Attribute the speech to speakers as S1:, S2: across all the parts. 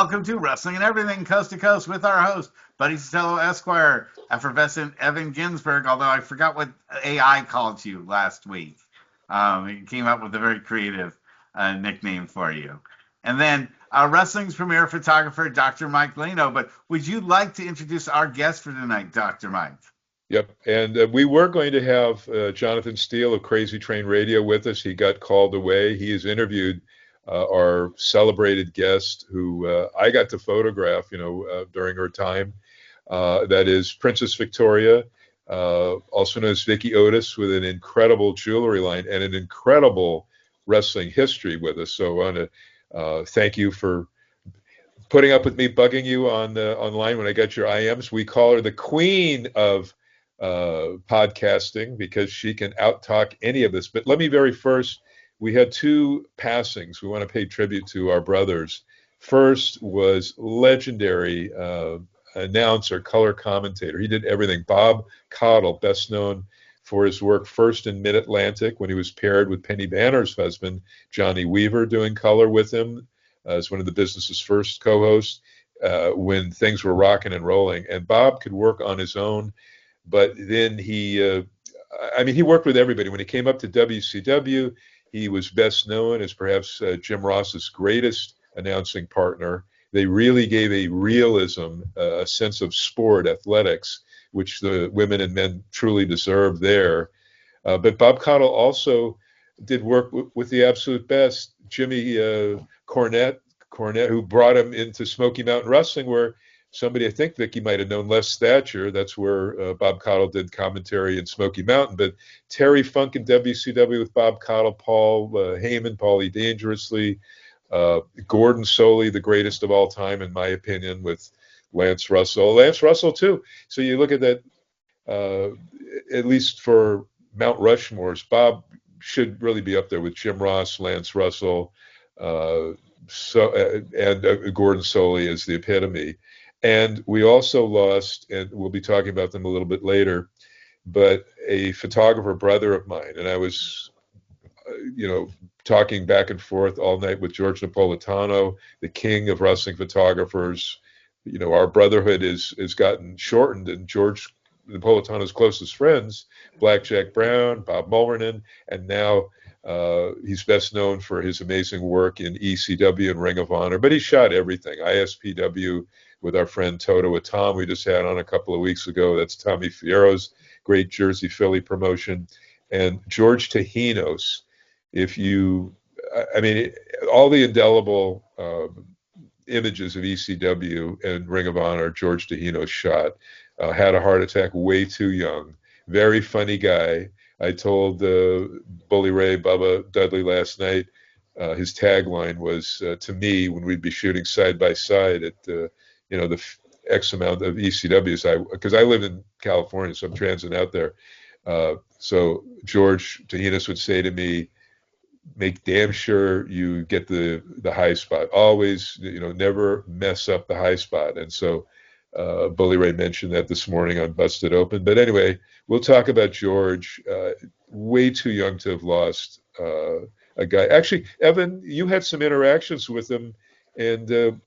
S1: welcome to Wrestling and Everything Coast to Coast with our host, Buddy Sotelo Esquire, effervescent Evan Ginsberg, although I forgot what AI called you last week. He came up with a very creative nickname for you. And then wrestling's premier photographer, Dr. Mike Leno. But would you like to introduce our guest for tonight, Dr. Mike?
S2: Yep, and we were going to have Jonathan Steele of Crazy Train Radio with us. He got called away. He has interviewed our celebrated guest, who I got to photograph, during her time. That is Princess Victoria, also known as Vicky Otis, with an incredible jewelry line and an incredible wrestling history with us. So I want to thank you for putting up with me bugging you on online when I got your IMs. We call her the queen of podcasting because she can out-talk any of us. But let me very first, we had two passings we want to pay tribute to our brothers. First was legendary announcer, color commentator. He did everything. Bob Caudle, best known for his work first in Mid-Atlantic when he was paired with Penny Banner's husband, Johnny Weaver, doing color with him as one of the business's first co-hosts when things were rocking and rolling. And Bob could work on his own, but then he worked with everybody. When he came up to WCW, he was best known as perhaps Jim Ross's greatest announcing partner. They really gave a realism, a sense of sport, athletics, which the women and men truly deserve there. But Bob Caudle also did work with the absolute best, Jimmy Cornette, who brought him into Smoky Mountain Wrestling, where somebody, I think Vicky might have known, Les Thatcher. That's where Bob Caudle did commentary in Smoky Mountain. But Terry Funk in WCW with Bob Caudle, Paul Heyman, Paulie Dangerously, Gordon Soley, the greatest of all time, in my opinion, with Lance Russell too. So you look at that, at least for Mount Rushmores, Bob should really be up there with Jim Ross, Lance Russell, and Gordon Soley as the epitome. And we also lost, and we'll be talking about them a little bit later, but a photographer brother of mine. And I was, talking back and forth all night with George Napolitano, the king of wrestling photographers. Our brotherhood is gotten shortened, and George Napolitano's closest friends, Blackjack Brown, Bob Mullerman, and now he's best known for his amazing work in ECW and Ring of Honor, but he shot everything. ISPW with our friend Toto Atom, we just had on a couple of weeks ago. That's Tommy Fierro's great Jersey Philly promotion. And George Tahinos, all the indelible images of ECW and Ring of Honor, George Tahinos shot, had a heart attack way too young. Very funny guy. I told Bully Ray, Bubba Dudley last night, his tagline was to me when we'd be shooting side by side at the X amount of ECWs, because I live in California, so I'm transiting out there. So George Tahinos would say to me, make damn sure you get the high spot. Always, never mess up the high spot. And so Bully Ray mentioned that this morning on Busted Open. But anyway, we'll talk about George. Way too young to have lost a guy. Actually, Evan, you had some interactions with him, and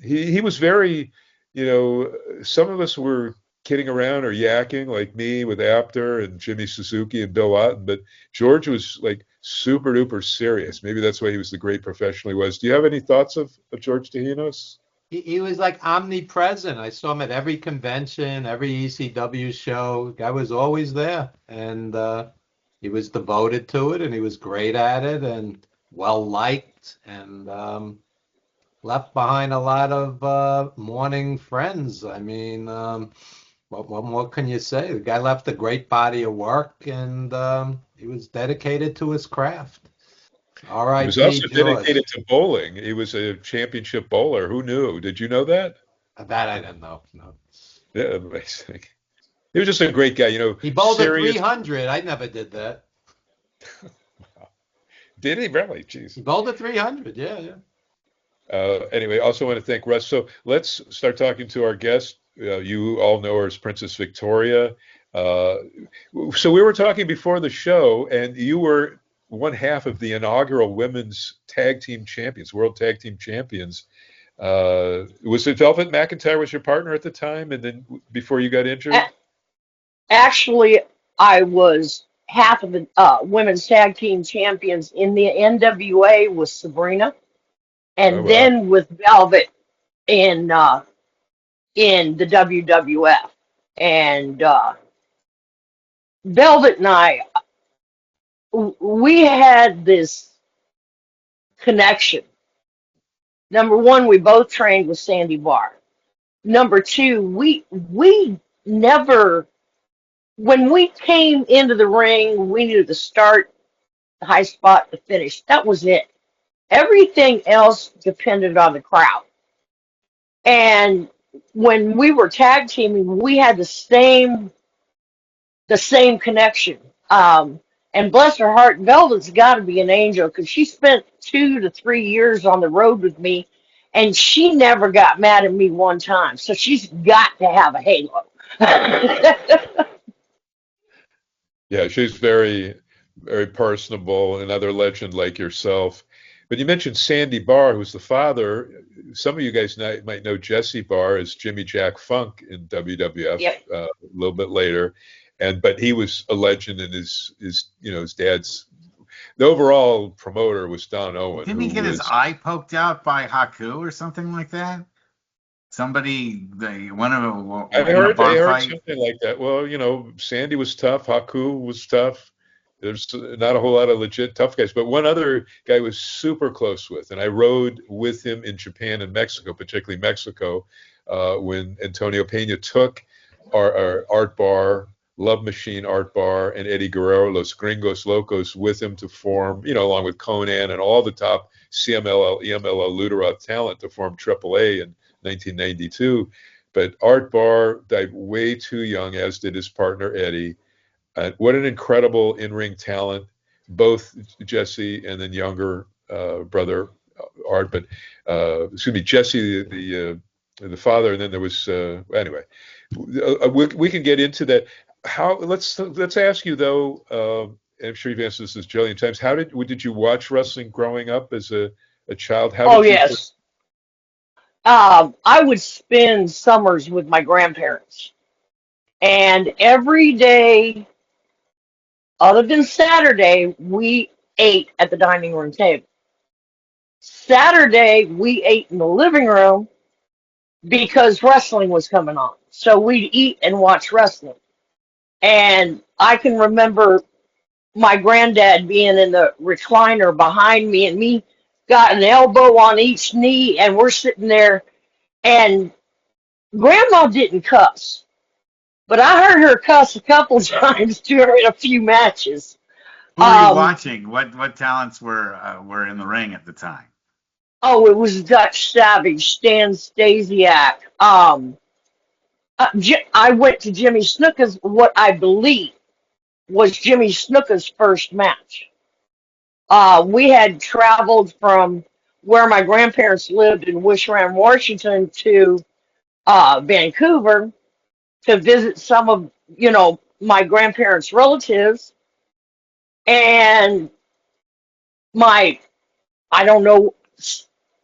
S2: he was very, some of us were kidding around or yakking like me with Apter and Jimmy Suzuki and Bill Otten, but George was like super duper serious. Maybe that's why he was the great professional he was. Do you have any thoughts of George Tahinos?
S3: He was like omnipresent. I saw him at every convention, every ECW show. The guy was always there, and he was devoted to it, and he was great at it, and well liked, and left behind a lot of mourning friends. I mean, what more can you say? The guy left a great body of work, and he was dedicated to his craft. All right.
S2: He was also dedicated to bowling. He was a championship bowler. Who knew? Did you know that?
S3: That I didn't know. No.
S2: Yeah, amazing. He was just a great guy.
S3: He bowled a 300. I never did that.
S2: Wow. Did he really? Jeez.
S3: He bowled a 300. Yeah.
S2: Anyway, I also want to thank Russ. So let's start talking to our guest. You all know her as Princess Victoria. So we were talking before the show, and you were one half of the inaugural women's tag team champions, world tag team champions. Was it Velvet McIntyre was your partner at the time, and then before you got injured?
S4: Actually, I was half of the women's tag team champions in the NWA with Sabrina,
S2: Oh
S4: and
S2: wow.
S4: then with Velvet in the WWF. And Velvet and I, we had this connection. Number one, we both trained with Sandy Barr. Number two, we never, when we came into the ring, we knew the start, the high spot, the finish. That was it. Everything else depended on the crowd. And when we were tag teaming, we had the same connection. And bless her heart, Velvet's got to be an angel because she spent 2 to 3 years on the road with me, and she never got mad at me one time. So she's got to have a halo.
S2: Yeah, she's very, very personable, another legend like yourself. But you mentioned Sandy Barr, who's the father. Some of you guys might know Jesse Barr as Jimmy Jack Funk in WWF
S4: Yep.
S2: a little bit later, but he was a legend, and his dad's the overall promoter was Don Owen,
S1: Didn't he
S2: who
S1: get his
S2: was.
S1: eye poked out by Haku or something like that? Somebody, in a
S2: I
S1: bar
S2: heard
S1: fight.
S2: something like that. Well, Sandy was tough. Haku was tough. There's not a whole lot of legit tough guys, but one other guy was super close with, and I rode with him in Japan and Mexico, particularly Mexico, when Antonio Pena took our Art Bar, Love Machine Art Bar, and Eddie Guerrero, Los Gringos Locos, with him to form, along with Conan and all the top CMLL, EMLL, Luderoth talent to form AAA in 1992. But Art Barr died way too young, as did his partner Eddie. What an incredible in-ring talent, both Jesse and then younger brother Art. But excuse me, Jesse, the father, and then there was anyway. We can get into that. Let's ask you though. I'm sure you've answered this a jillion times. How did you watch wrestling growing up as a child? How
S4: Oh,
S2: did you?
S4: yes. I would spend summers with my grandparents. And every day, other than Saturday, we ate at the dining room table. Saturday, we ate in the living room because wrestling was coming on. So we'd eat and watch wrestling. And I can remember my granddad being in the recliner behind me and me got an elbow on each knee and we're sitting there and grandma didn't cuss, but I heard her cuss a couple times during a few matches.
S1: Who were you
S4: Um,
S1: watching? What talents were in the ring at the time?
S4: oh, it was Dutch Savage, Stan Stasiak. I went to Jimmy Snuka's, what I believe was Jimmy Snuka's first match. We had traveled from where my grandparents lived in Wishram, Washington, to Vancouver to visit some of, my grandparents' relatives. And my, I don't know,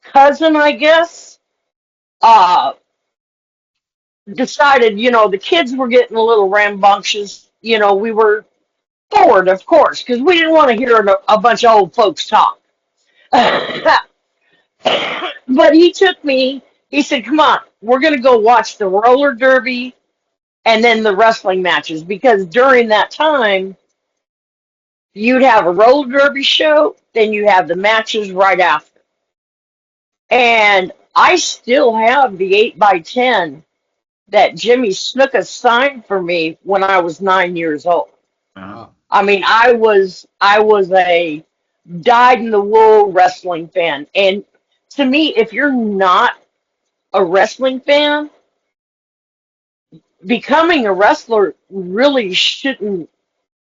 S4: cousin, I guess, uh, decided, the kids were getting a little rambunctious. We were bored, of course, because we didn't want to hear a bunch of old folks talk. But he took me, he said, come on, we're going to go watch the roller derby and then the wrestling matches because during that time, you'd have a roller derby show, then you have the matches right after. And I still have the 8x10 that Jimmy Snuka signed for me when I was 9 years old.
S1: Uh,
S4: I mean, I was a dyed in the wool wrestling fan. And to me, if you're not a wrestling fan, becoming a wrestler really shouldn't,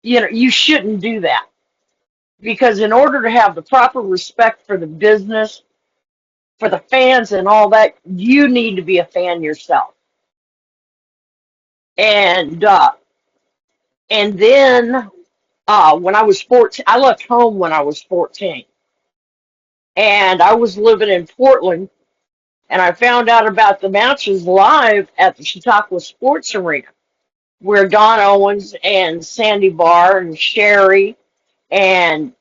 S4: you shouldn't do that. Because in order to have the proper respect for the business, for the fans and all that, you need to be a fan yourself. And then when I was 14, I left home when I was 14. And I was living in Portland And I found out about the matches live at the Chautauqua Sports Arena, where Don Owens and Sandy Barr and Sherry, and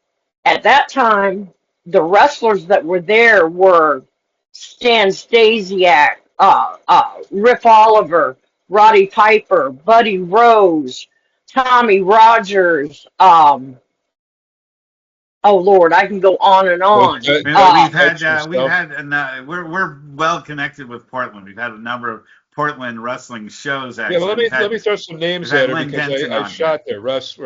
S4: at that time, the wrestlers that were there were Stan Stasiak, Riff Oliver, Roddy Piper, Buddy Rose, Tommy Rogers. Oh Lord, I can go on and on.
S1: We're well connected with Portland. We've had a number of Portland wrestling shows. Actually,
S2: yeah. Let me throw some names at it because I shot there. Russ,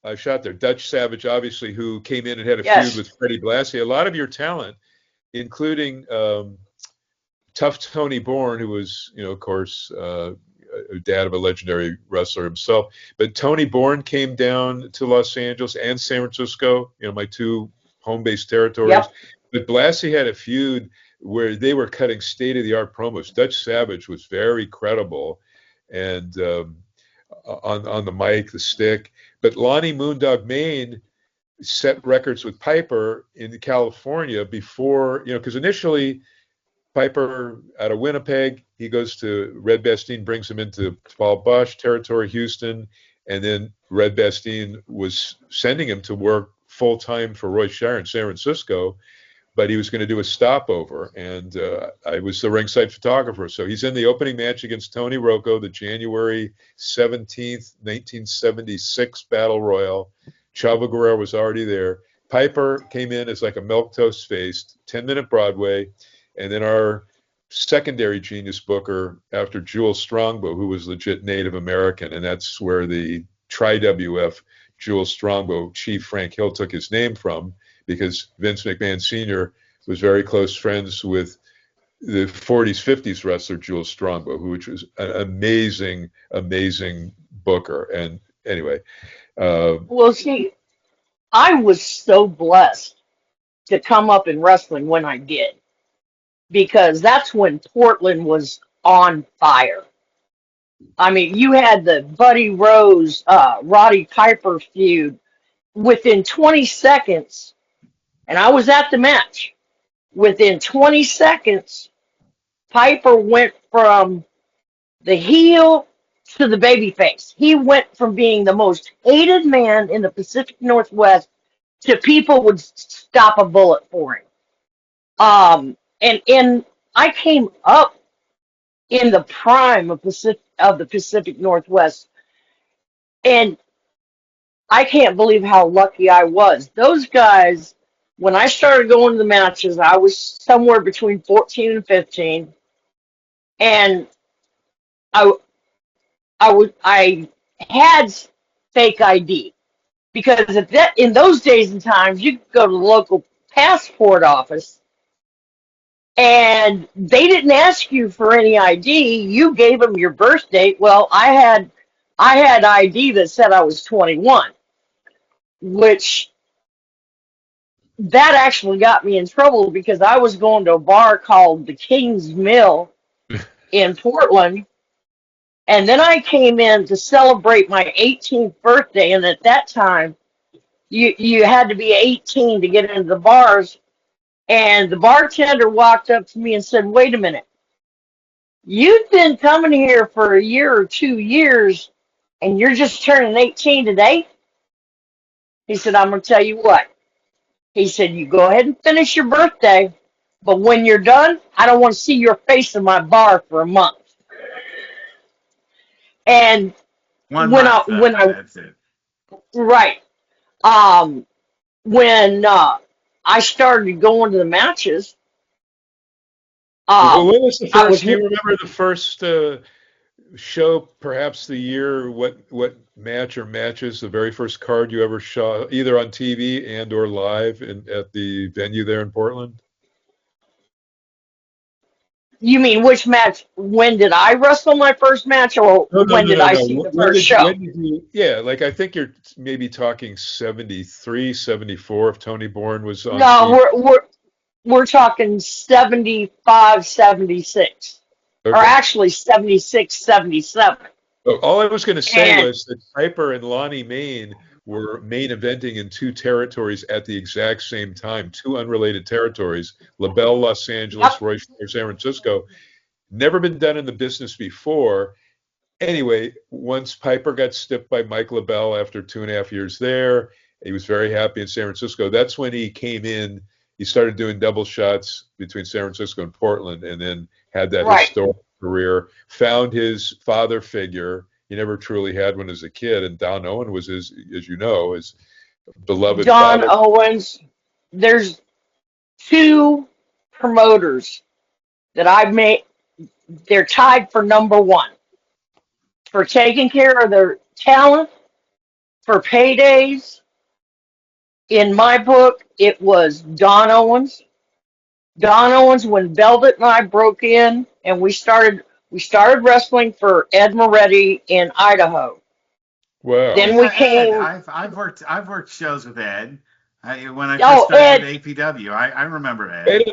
S2: I shot there. Dutch Savage, obviously, who came in and had a feud with Freddie Blassie. A lot of your talent, including Tough Tony Bourne, who was, of course, dad of a legendary wrestler himself. But Tony Bourne came down to Los Angeles and San Francisco, my two home-based territories. Yep. But Blassie had a feud where they were cutting state-of-the-art promos. Dutch Savage was very credible and on the mic, the stick. But Lonnie Moondog Mayne set records with Piper in California before, because initially Piper out of Winnipeg, he goes to Red Bastien, brings him into Paul Bush territory, Houston, and then Red Bastien was sending him to work full-time for Roy Shire in San Francisco, but he was going to do a stopover, and I was the ringside photographer. So he's in the opening match against Tony Rocco, the January 17th, 1976 Battle Royal. Chavo Guerrero was already there. Piper came in as like a milquetoast face, 10-minute Broadway, and then our secondary genius booker after Jewel Strongbow, who was legit Native American, and that's where the Tri-WF Jewel Strongbow Chief Frank Hill took his name from, because Vince McMahon Sr. was very close friends with the 40s, 50s wrestler Jewel Strongbow, which was an amazing, amazing booker. And anyway.
S4: Well, see, I was so blessed to come up in wrestling when I did, because that's when Portland was on fire. I mean, you had the Buddy Rose, Roddy Piper feud within 20 seconds, and I was at the match. Within 20 seconds, Piper went from the heel to the babyface. He went from being the most hated man in the Pacific Northwest to people would stop a bullet for him. And I came up in the prime of the Pacific Northwest, and I can't believe how lucky I was. Those guys, when I started going to the matches, I was somewhere between 14 and 15, and I had fake ID, because in those days and times you could go to the local passport office and they didn't ask you for any ID. You gave them your birth date. Well, I had ID that said I was 21, which that actually got me in trouble, because I was going to a bar called the King's Mill in Portland, and then I came in to celebrate my 18th birthday, and at that time you had to be 18 to get into the bars. And the bartender walked up to me and said, "Wait a minute, you've been coming here for a year or 2 years, and you're just turning 18 today?" He said, "I'm going to tell you what." He said, "You go ahead and finish your birthday, but when you're done, I don't want to see your face in my bar for a month." And
S1: that's it.
S4: Right. When I started going to the matches.
S2: What was the first? Do you remember the first show? Perhaps the year? What match or matches? The very first card you ever saw, either on TV and or live at the venue there in Portland?
S4: You mean which match? When did I wrestle my first match, or when did I see the first show?
S2: Like I think you're maybe talking 73, 74 if Tony Bourne was on.
S4: No, we're talking 75, 76. Okay. Or actually 76, 77.
S2: All I was going to say was that Piper and Lonnie Mayne were main eventing in two territories at the exact same time, two unrelated territories, LaBelle, Los Angeles,
S4: Yep.
S2: Roy Shore, San Francisco. Never been done in the business before. Anyway, once Piper got stiffed by Mike LaBelle after 2.5 years there, he was very happy in San Francisco. That's when he came in. He started doing double shots between San Francisco and Portland, and then had that
S4: Right.
S2: historic career. Found his father figure. He never truly had one as a kid, and Don Owen was his, as you know, his beloved
S4: Don
S2: father.
S4: Owens. There's two promoters that I've made. They're tied for number one for taking care of their talent, for paydays. In my book, it was Don Owens. Don Owens, when Velvet and I broke in and we started wrestling for Ed Moretti in Idaho.
S2: Wow.
S4: Then
S1: Oh
S4: we
S1: yeah, Ed.
S4: came.
S1: I've worked shows with Ed. When I first
S4: Oh,
S1: started
S4: Ed.
S1: APW, I remember Ed.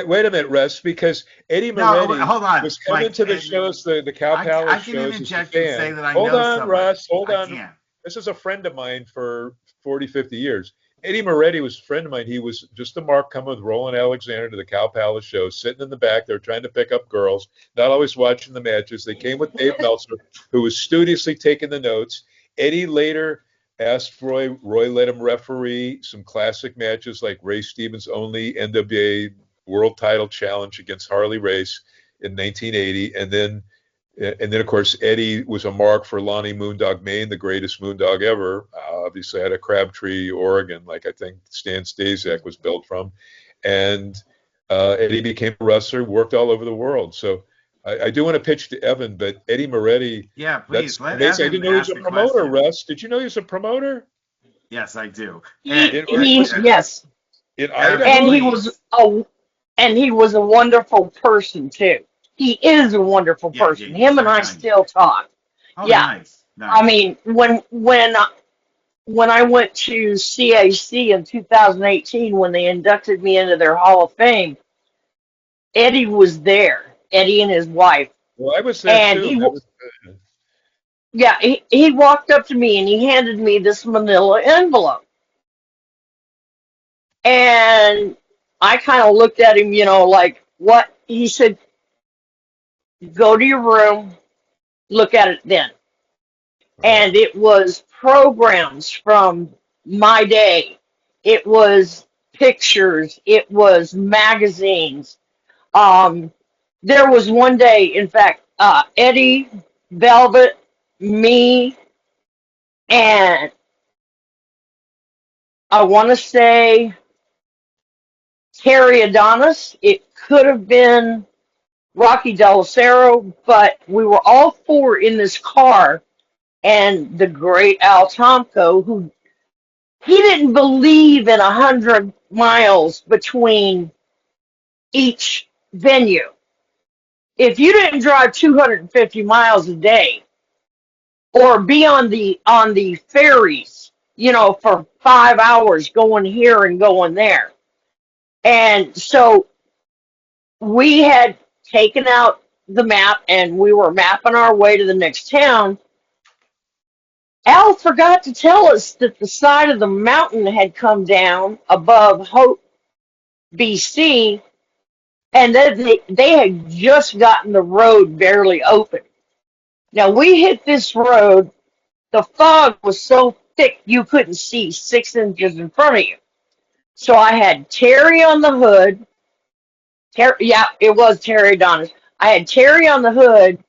S2: Wait a minute, Russ, because Eddie
S1: No,
S2: Moretti
S1: hold on.
S2: was coming to the
S1: Ed,
S2: shows, the Cow
S1: I
S2: Palace
S1: can
S2: shows as a
S1: interject and say
S2: fan.
S1: that I
S2: Hold
S1: know
S2: on,
S1: somebody.
S2: Russ, hold
S1: I
S2: on.
S1: can't.
S2: This is a friend of mine for 40, 50 years. Eddie Moretti was a friend of mine. He was just a mark coming with Roland Alexander to the Cow Palace show, sitting in the back. They were trying to pick up girls, not always watching the matches. They came with Dave Meltzer, who was studiously taking the notes. Eddie later asked Roy. Roy let him referee some classic matches like Ray Stevens' only NWA World Title Challenge against Harley Race in 1980, and then of course Eddie was a mark for Lonnie Moondog Maine, the greatest Moondog ever. Obviously out of Crabtree, Oregon, like I think Stan Stasiak was built from, and Eddie became a wrestler, worked all over the world. So I do want to pitch to Evan, but Eddie Moretti,
S1: Yeah,
S2: that's
S1: please let
S2: amazing. I
S1: Evan
S2: didn't know he was
S1: ask
S2: a
S1: the
S2: promoter,
S1: question.
S2: Russ. Did you know he was a promoter
S1: Yes, I do.
S4: He,
S1: Ed,
S4: yes,
S2: in
S1: Evan,
S4: and
S2: Idaho?
S4: he was
S1: please.
S4: a wonderful person too. He is a wonderful
S1: Yeah,
S4: person.
S1: he's
S4: Him and
S1: very
S4: I
S1: kind.
S4: still talk.
S1: Oh,
S4: Yeah,
S1: nice,
S4: I
S1: nice.
S4: mean, when I went to CAC in 2018, when they inducted me into their Hall of Fame, Eddie was there. Eddie and his wife,
S2: Well, I was there
S4: and
S2: too. That was
S4: he walked up to me and he handed me this manila envelope. And I kind of looked at him, like, what? He said, go to your room, look at it then. And it was programs from my day. It was pictures. It was magazines. Um, there was one day, in fact, Eddie, Velvet, me, and I want to say Terry Adonis. It could have been Rocky Delicero, but we were all four in this car, and the great Al Tomko, who he didn't believe in 100 miles between each venue. If you didn't drive 250 miles a day or be on the ferries, for 5 hours going here and going there. And so we had taken out the map and we were mapping our way to the next town. Al forgot to tell us that the side of the mountain had come down above Hope, BC, and then they had just gotten the road barely open. Now we hit this road, the fog was so thick you couldn't see 6 inches in front of you. So I had Terry on the hood. Yeah, it was Terry Adonis. I had Terry on the hood,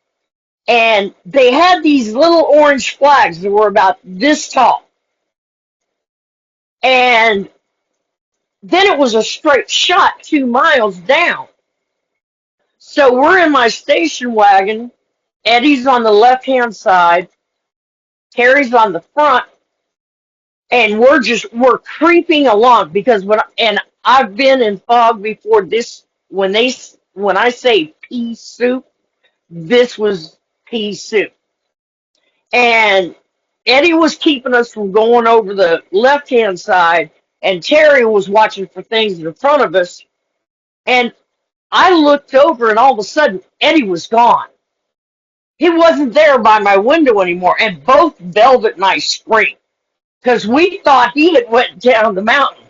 S4: and they had these little orange flags that were about this tall. And then it was a straight shot 2 miles down. So we're in my station wagon. Eddie's on the left-hand side. Terry's on the front. And we're creeping along because and I've been in fog before this, when I say pea soup, this was pea soup. And Eddie was keeping us from going over the left-hand side, and Terry was watching for things in front of us. And I looked over, and all of a sudden, Eddie was gone. He wasn't there by my window anymore, and both Velvet and I screamed. because we thought he had went down the mountain.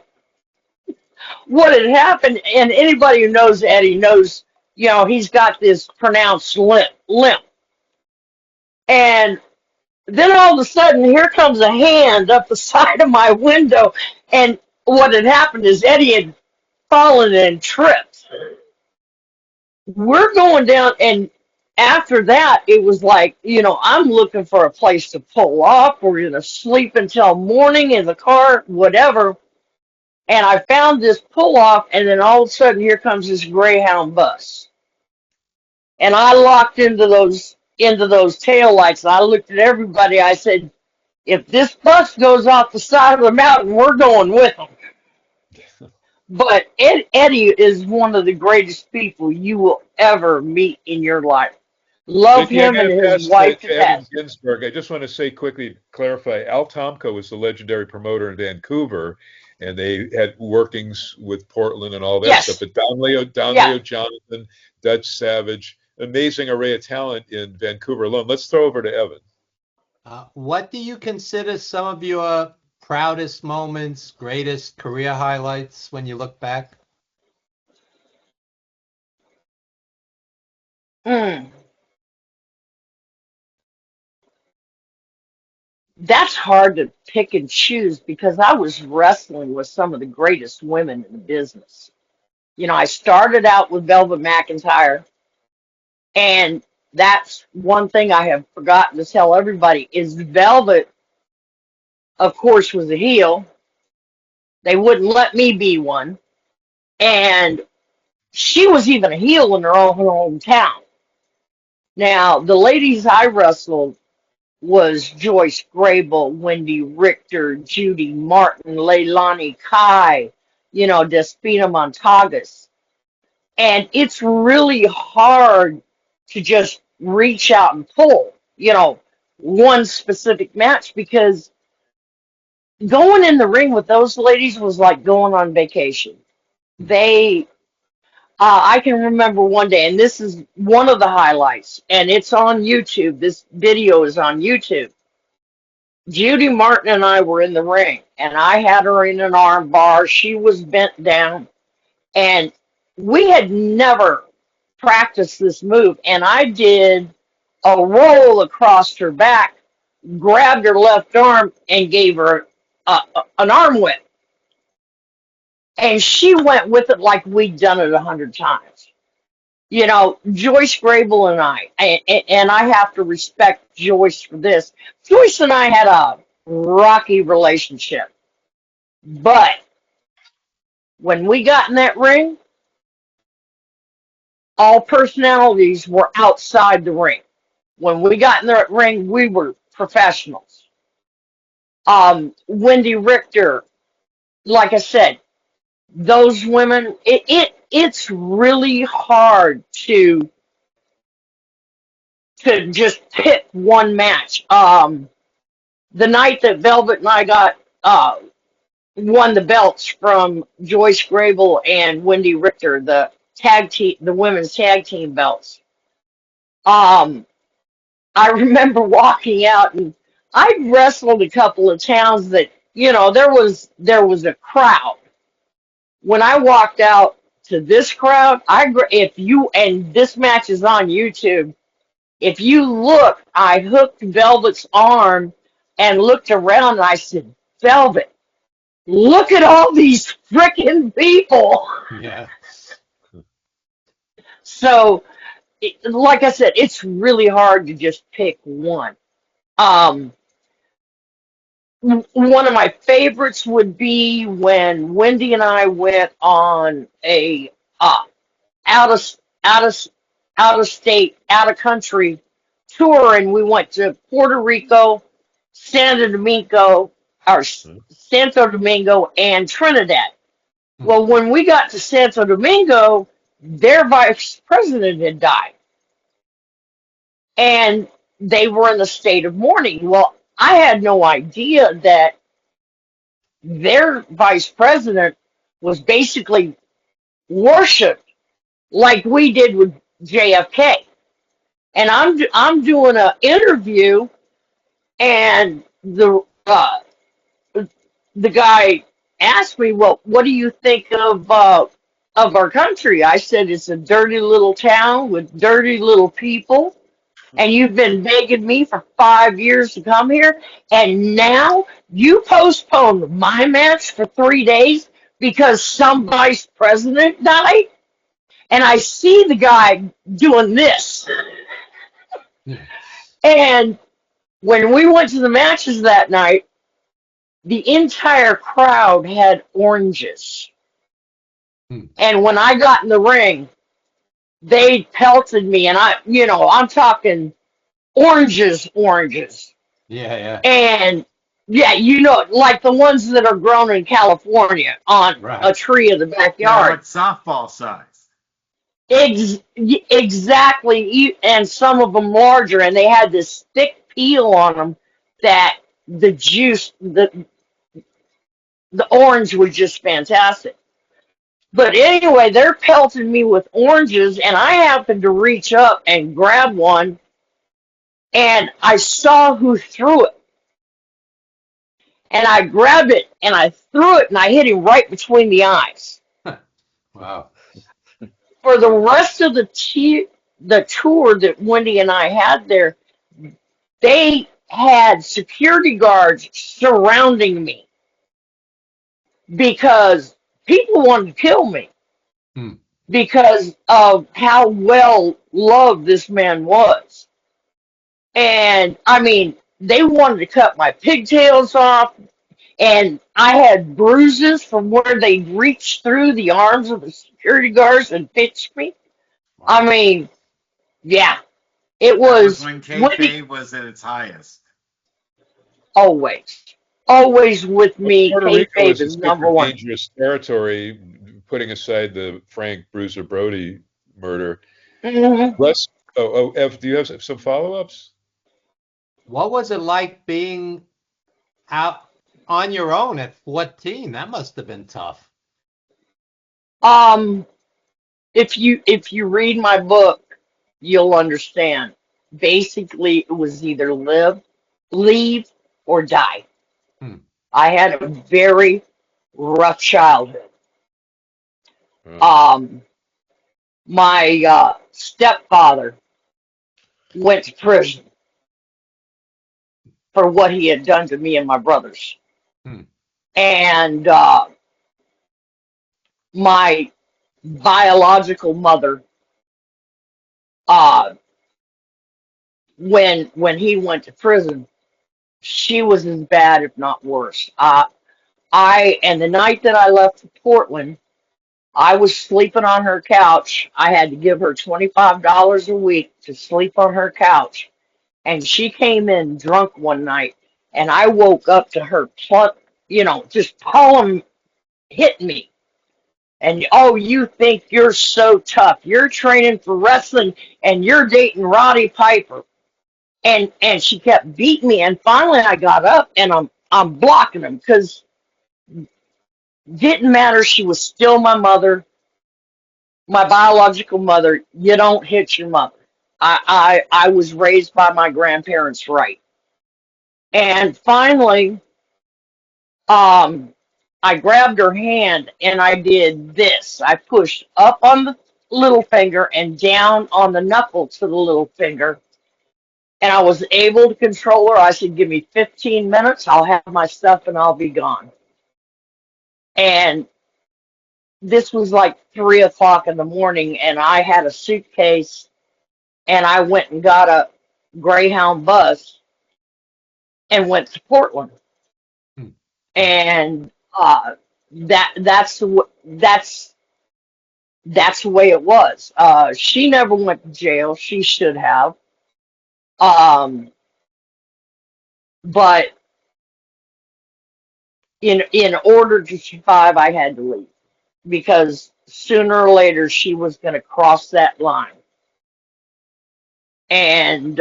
S4: What had happened, and anybody who knows Eddie knows, he's got this pronounced limp. And then all of a sudden, here comes a hand up the side of my window. And what had happened is Eddie had fallen and tripped. We're going down, and after that, it was like, I'm looking for a place to pull off. We're going to sleep until morning in the car, whatever. And I found this pull off, and then all of a sudden, here comes this Greyhound bus. And I locked into those taillights, and I looked at everybody. I said, if this bus goes off the side of the mountain, we're going with them. But Eddie is one of the greatest people you will ever meet in your life. Love
S2: Vicki, I
S4: him and
S2: gotta
S4: his
S2: pass
S4: wife.
S2: to Evan Ginsberg. I just want to say quickly, clarify, Al Tomko was the legendary promoter in Vancouver, and they had workings with Portland and all that
S4: Yes.
S2: stuff. But Don Leo Jonathan, Dutch Savage, amazing array of talent in Vancouver alone. Let's throw over to Evan.
S3: What do you consider some of your proudest moments, greatest career highlights when you look back?
S4: That's hard to pick and choose because I was wrestling with some of the greatest women in the business. I started out with Velvet McIntyre, and that's one thing I have forgotten to tell everybody is Velvet, of course, was a heel. They wouldn't let me be one. And she was even a heel in her own hometown. Now, the ladies I wrestled was Joyce Grable, Wendy Richter, Judy Martin, Leilani Kai, Despina Montagas. And it's really hard to just reach out and pull, one specific match because going in the ring with those ladies was like going on vacation. I can remember one day, and this is one of the highlights, and it's on YouTube. This video is on YouTube. Judy Martin and I were in the ring, and I had her in an arm bar. She was bent down, and we had never practiced this move, and I did a roll across her back, grabbed her left arm, and gave her an arm whip. And she went with it like we'd done it 100 times. Joyce Grable and I, and I have to respect Joyce for this. Joyce and I had a rocky relationship. But when we got in that ring, all personalities were outside the ring. When we got in the ring, we were professionals. Wendy Richter, like I said, those women, it's really hard to just pick one match. The night that Velvet and I won the belts from Joyce Grable and Wendy Richter, the women's tag team belts. I remember walking out, and I wrestled a couple of towns that there was a crowd. When I walked out to this crowd, and this match is on YouTube. If you look, I hooked Velvet's arm and looked around, and I said, Velvet, look at all these freaking people.
S3: Yeah.
S4: So, like I said, it's really hard to just pick one. One of my favorites would be when Wendy and I went on a out of state, out of country tour, and we went to Puerto Rico, Santo Domingo, and Trinidad. Well, when we got to Santo Domingo, their vice president had died, and they were in a state of mourning. Well, I had no idea that their vice president was basically worshipped like we did with JFK. And I'm doing an interview, and the the guy asked me, "Well, what do you think of our country?" I said, "It's a dirty little town with dirty little people, and you've been begging me for 5 years to come here, and now you postponed my match for 3 days because some vice president died." And I see the guy doing this. And when we went to the matches that night, the entire crowd had oranges.
S3: Hmm.
S4: And when I got in the ring, they pelted me, and I'm talking oranges, oranges.
S3: Yeah, yeah.
S4: And yeah, like the ones that are grown in California on a
S3: Right.
S4: tree in the
S1: Yeah,
S4: backyard.
S1: like softball size.
S4: Exactly, and some of them larger, and they had this thick peel on them that the juice, the orange was just fantastic. But anyway, they're pelting me with oranges, and I happened to reach up and grab one, and I saw who threw it. And I grabbed it, and I threw it, and I hit him right between the eyes.
S3: Wow.
S4: For the rest of the tour that Wendy and I had there, they had security guards surrounding me because people wanted to kill me
S3: Hmm.
S4: because of how well loved this man was. And I mean, they wanted to cut my pigtails off, and I had bruises from where they reached through the arms of the security guards and pinched me. I mean, yeah, it
S1: That was
S4: was
S1: when
S4: Wendy
S1: kayfabe was at its highest.
S4: always. Always with me,
S2: Puerto Rico
S4: kayfabe
S2: is a
S4: is number
S2: super
S4: one.
S2: dangerous territory, putting aside the Frank Bruiser Brody murder.
S4: Hmm.
S2: Les, Ev, do you have some follow-ups?
S3: What was it like being out on your own at 14? That must have been tough.
S4: Um, if you read my book, you'll understand. Basically, it was either leave, or die.
S3: Hmm.
S4: I had a very rough childhood.
S2: Uh,
S4: Um, my stepfather went to prison for what he had done to me and my brothers.
S3: Hmm.
S4: And my biological mother, uh, when he went to prison, she was as bad, if not worse. And the night that I left for Portland, I was sleeping on her couch. I had to give her $25 a week to sleep on her couch. And she came in drunk one night, and I woke up to her, just pulling, hitting me. And oh, you think you're so tough? You're training for wrestling, and you're dating Roddy Piper. And she kept beating me. And finally, I got up, and I'm blocking him because didn't matter. She was still my mother, my biological mother. You don't hit your mother. I was raised by my grandparents right. And finally, um, I grabbed her hand and I did this. I pushed up on the little finger and down on the knuckle to the little finger. And I was able to control her. I said, "Give me 15 minutes. I'll have my stuff and I'll be gone." And this was like 3 o'clock in the morning, and I had a suitcase, and I went and got a Greyhound bus and went to Portland.
S3: Hmm.
S4: And that's the way it was. She never went to jail. She should have. Um, but in order to survive, I had to leave because sooner or later she was going to cross that line. And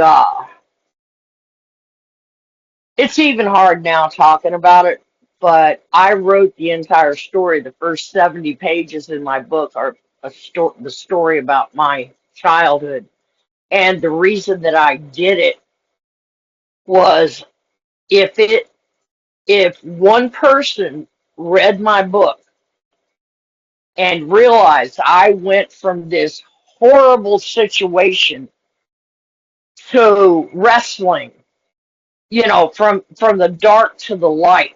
S4: it's even hard now talking about it, but I wrote the entire story. The first 70 pages in my book are the story about my childhood. And the reason that I did it was if it If one person read my book and realized I went from this horrible situation to wrestling, from the dark to the light,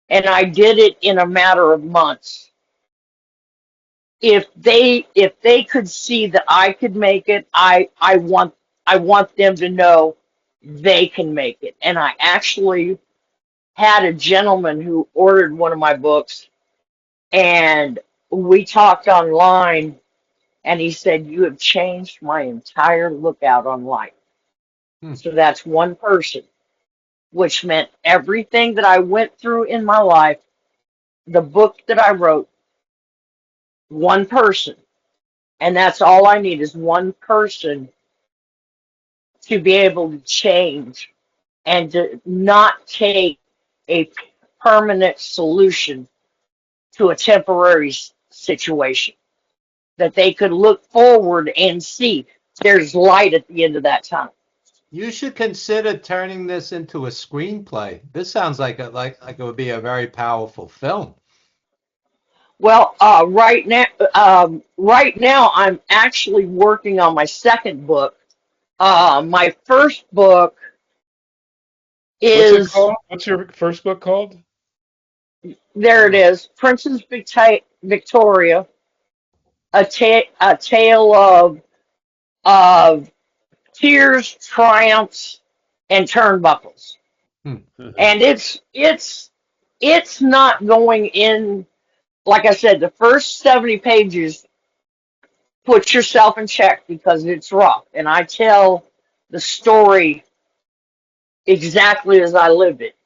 S4: and I did it in a matter of months. If they could see that I could make it, I want them to know they can make it. And I actually had a gentleman who ordered one of my books, and we talked online, and he said, "You have changed my entire lookout on life."
S3: Hmm.
S4: So that's one person, which meant everything that I went through in my life, the book that I wrote, one person. And that's all I need is one person to be able to change and to not take a permanent solution to a temporary situation. That they could look forward and see there's light at the end of that tunnel.
S3: You should consider turning this into a screenplay. This sounds like it would be a very powerful film.
S4: Well, right now I'm actually working on my second book. My first book
S2: What's it
S4: is
S2: called? What's your first book called?
S4: there. It is Princess Victoria, a tale of tears, triumphs, and turnbuckles.
S3: Hmm.
S4: And it's not going in. Like I said, the first 70 pages, put yourself in check because it's rough. And I tell the story exactly as I lived it.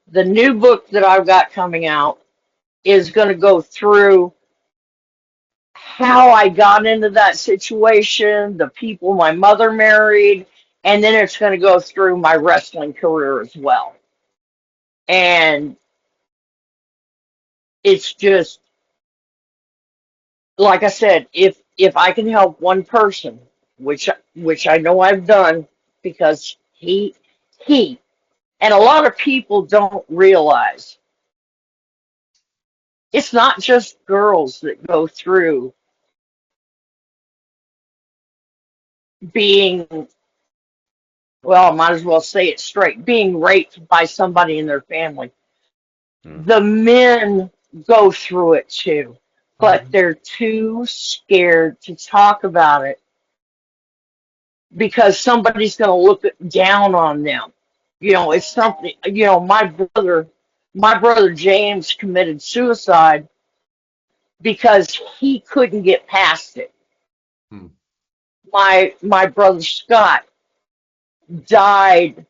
S4: The new book that I've got coming out is going to go through how I got into that situation, the people my mother married, and then it's going to go through my wrestling career as well. And it's just, like I said, if I can help one person, which I know I've done, because he and a lot of people don't realize it's not just girls that go through being, well, I might as well say it straight, being raped by somebody in their family. The men go through it too, but they're too scared to talk about it because somebody's going to look down on them. It's something. My brother James committed suicide because he couldn't get past it.
S3: Hmm.
S4: My brother Scott died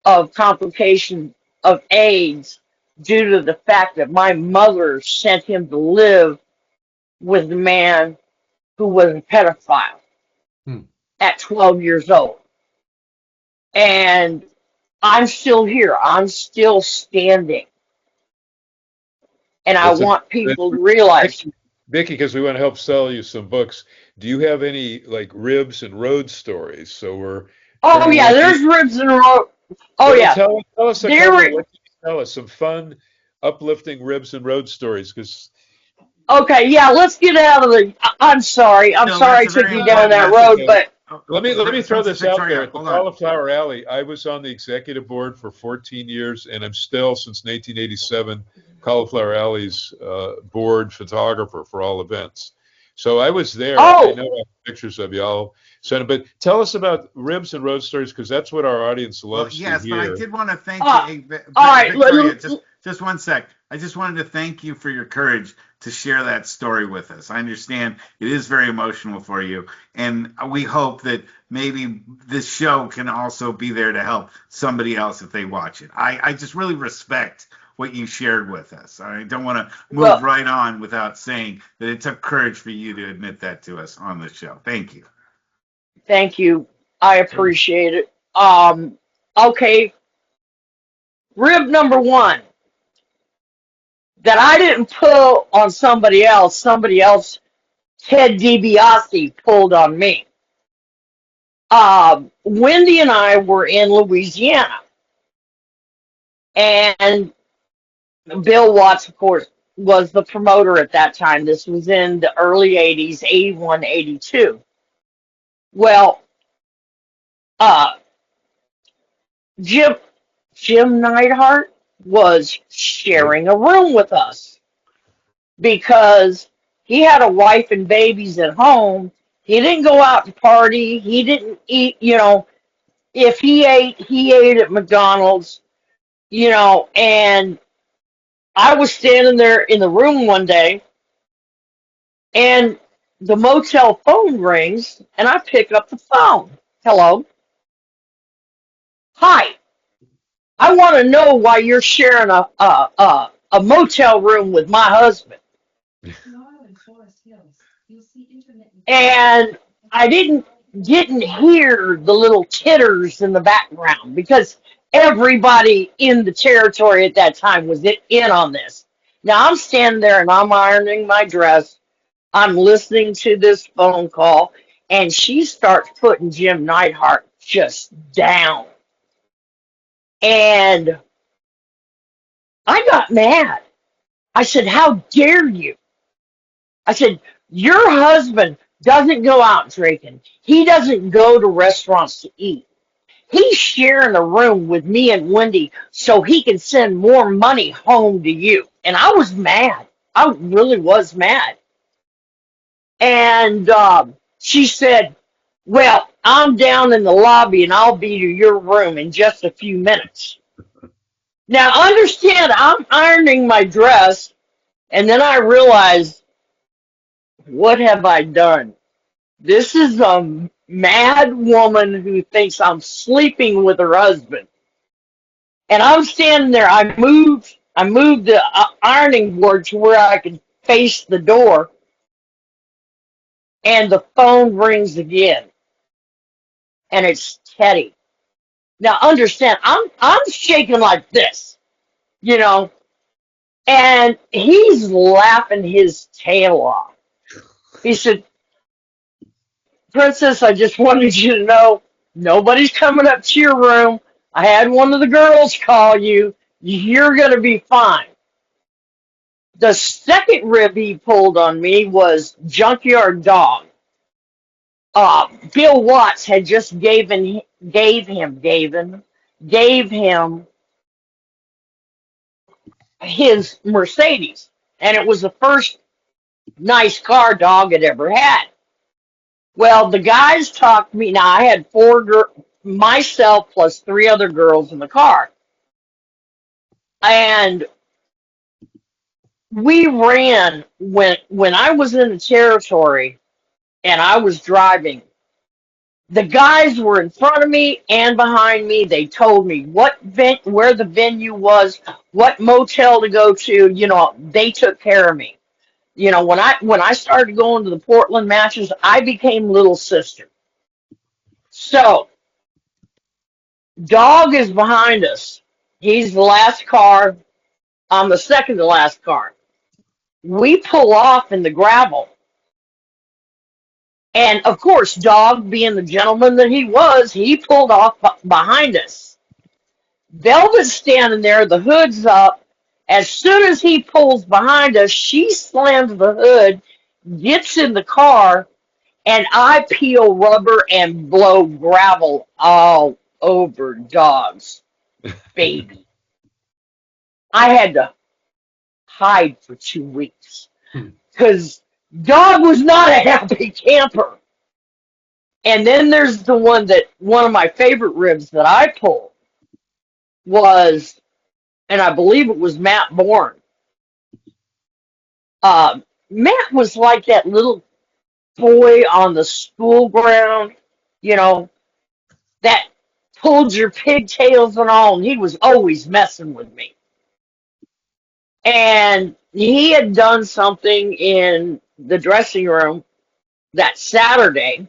S4: of complications of AIDS due to the fact that my mother sent him to live with a man who was a pedophile
S3: Hmm.
S4: at 12 years old. And I'm still here. I'm still standing. And I
S2: That's a
S4: want
S2: that's
S4: people to realize,
S2: Vicky, because we want to help sell you some books. Do you have any like ribs and road stories? So we're
S4: oh
S2: turning
S4: yeah,
S2: one.
S4: there's ribs in the road. Oh
S2: Well,
S4: yeah,
S2: tell us a
S4: there.
S2: couple. What can you tell us? Some fun, uplifting ribs and road stories. Because
S4: Okay, yeah, let's get out of the. I'm sorry. I'm
S1: No,
S4: sorry
S1: that's
S4: I
S1: a
S4: took
S1: very
S4: you down
S1: important
S4: that
S1: message.
S4: road, but
S2: let me throw
S1: Princess
S2: this out there.
S1: Victoria,
S2: At the
S1: hold on.
S2: Cauliflower Alley, I was on the executive board for 14 years, and I'm still, since 1987, Cauliflower Alley's board photographer for all events. So I was there. I
S4: oh,
S2: know I have pictures of you. I'll send it. But tell us about ribs and road stories, because that's what our audience
S1: Well,
S2: loves to
S1: yes, but I
S2: hear.
S1: did want to thank you,
S4: uh, all right.
S1: Victoria. Just one sec. I just wanted to thank you for your courage to share that story with us. I understand it is very emotional for you, and we hope that maybe this show can also be there to help somebody else if they watch it. I just really respect what you shared with us. I don't want to move
S4: Well,
S1: right on without saying that it took courage for you to admit that to us on the show. Thank you.
S4: thank you. I appreciate it. Okay, rib number one that I didn't pull on somebody else. Somebody else, Ted DiBiase, pulled on me. Wendy and I were in Louisiana, And Bill Watts, of course, was the promoter at that time. This was in the early 80s, 81, 82. Well, uh, Jim Jim Neidhart was
S2: Yep.
S4: sharing a room with us because he had a wife and babies at home. He didn't go out to party. He didn't eat, if he ate at McDonald's, and I was standing there in the room one day and the motel phone rings and I pick up the phone. Hello. Hi. I want to know why you're sharing a motel room with my husband. And I didn't hear the little titters in the background because everybody in the territory at that time was in on this. Now I'm standing there and I'm ironing my dress. I'm listening to this phone call, and she starts putting Jim Neidhart just down. And I got mad. I said, "How dare you?" I said, "Your husband doesn't go out drinking. He doesn't go to restaurants to eat. He's sharing a room with me and Wendy so he can send more money home to you." And I was mad. I really was mad. And she said, "Well, I'm down in the lobby and I'll be to your room in just a few minutes." Now, understand, I'm ironing my dress, and then I realized, what have I done? This is a mad woman who thinks I'm sleeping with her husband. And I'm standing there. I moved the ironing board to where I could face the door, and the phone rings again, and it's Teddy. Now, understand, I'm shaking like this, you know, and he's laughing his tail off. He said, "Princess, I just wanted you to know nobody's coming up to your room. I had one of the girls call you. You're going to be fine." The second rib he pulled on me was Junkyard Dog. Bill Watts had just gave him his Mercedes, and it was the first nice car Dog had ever had. Well, the guys talked me. Now I had myself plus three other girls in the car, and we ran when I was in the territory and I was driving. The guys were in front of me and behind me. They told me where the venue was, what motel to go to. They took care of me. When I started going to the Portland matches, I became little sister. So Dog is behind us. He's the last car. I'm the second to last car. We pull off in the gravel. And of course, Dog, being the gentleman that he was, he pulled off behind us. Velvet's standing there, the hood's up. As soon as he pulls behind us, she slams the hood, gets in the car, and I peel rubber and blow gravel all over Dog's baby. I had to hide for 2 weeks because Dog was not a happy camper. And then there's one of my favorite ribs that I pulled was, and I believe it was Matt Bourne. Matt was like that little boy on the school ground, you know, that pulled your pigtails and all, and he was always messing with me. And he had done something in the dressing room that Saturday